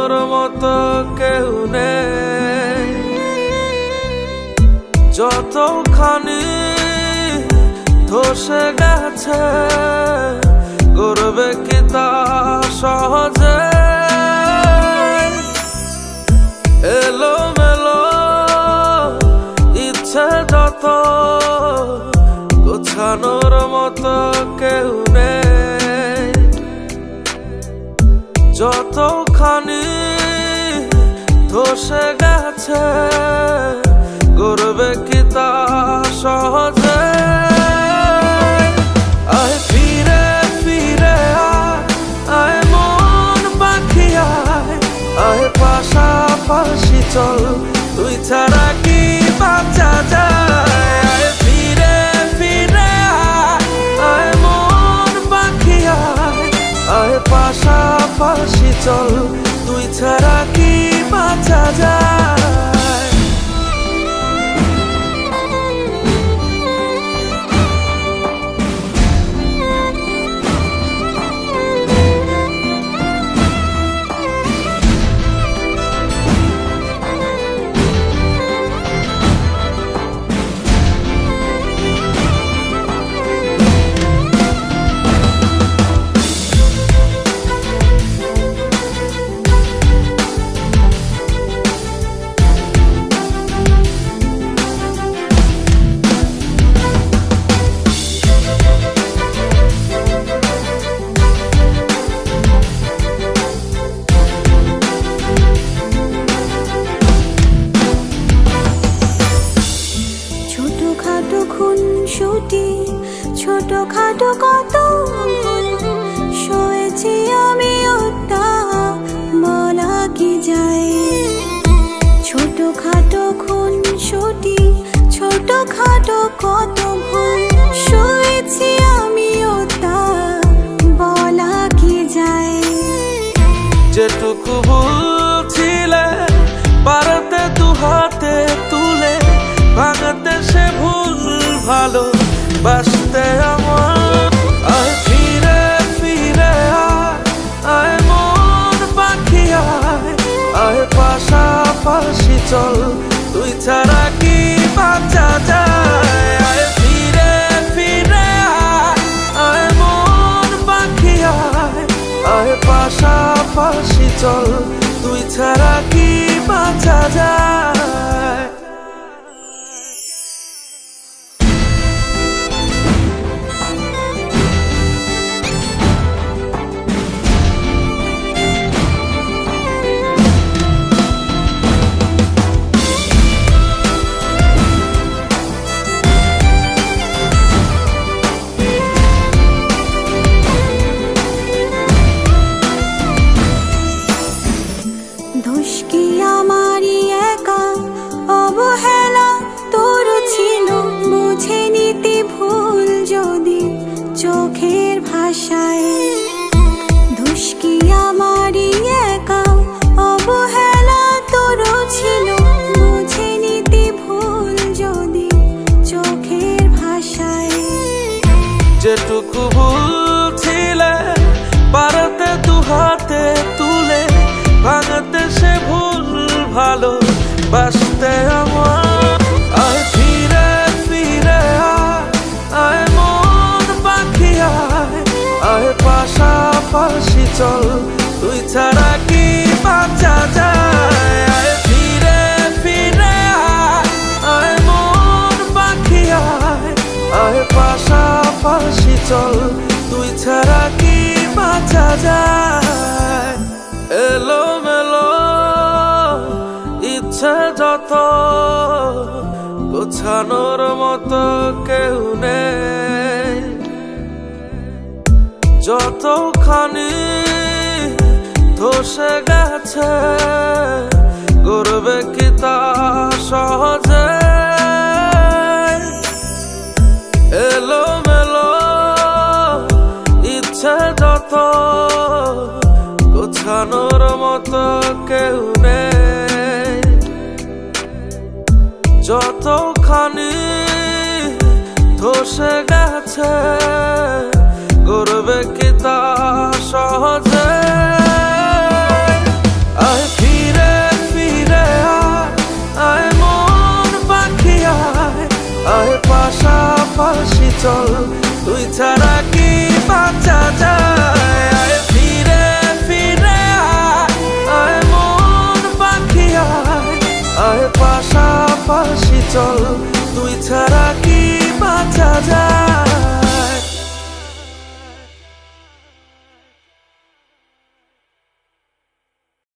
গোছানোর মতো কেউ নেই। যতখানি ধসে গেছে করবে কি তা সহজে, এলোমেলো ইচ্ছে যত গোছানোর মতো কেউ নেই। যতখানি ধসে গেছে করবে কি তা সহজে। আয় ফিরে ফিরে আয় মন পাখি আয় পাশাপাশি চল, তুই ছাড়া কি বাঁচা যায়। আয় ফিরে ফিরে আয় মন পাখি আয় পাশাপাশি চল, তুই ছাড়া কি বাঁচা যায়। ছোটখাটো খুনসুটি ছোটখাটো কত সয়েছি আমি ওটা বলা কি যায়। ছোটখাটো খুনসুটি ছোটখাটো কত ভুল সয়েছি আমি ওটা বলা কি যায়। যেটুকু ভুল ছিলে পারতে দু হাতে তুলে ভাঙতে সে ভুল ভালো বাসতে আমার। আয় ফিরে ফিরে আয় মন পাখি আয় পাশাপাশি চল, তুই ছাড়া কি বাঁচা যায়। আয় ফিরে ফিরে আয় মন পাখি আয় পাশাপাশি চল, তুই ছাড়া কি বাঁচা যায়। দোষ কি আমারই একা অবহেলা তোর ছিল, বুঝে নিতে ভুল যদি চোখের ভাষায়। দোষ কি আমারই একা অবহেলা তোর ছিল, বুঝে নিতে ভুল যদি চোখের ভাষায়। যেটুকু ভুল ছিলে পারতে দু হাতে তুলে ভাঙতে সে ভুল ভালো বাসতে আমার। আয় ফিরে ফিরে আয় মন পাখি আয় পাশাপাশি চল, তুই ছাড়া কি বাঁচা যায়। আয় ফিরে ফিরে আয় মন পাখি আয় পাশাপাশি চল, তুই ছাড়া কি বাঁচা যায়। এলোমেলো ইচ্ছে যত গোছানোর মতো কেউ নেই। যতখানি ধসে গেছে করবে কি তা সহজে, এলোমেলো ইচ্ছে যত গোছানোর মতো কেউ নেই। যতখানি ধসে গেছে করবে কি তা সহজে। আয় চল তুই ছাড়া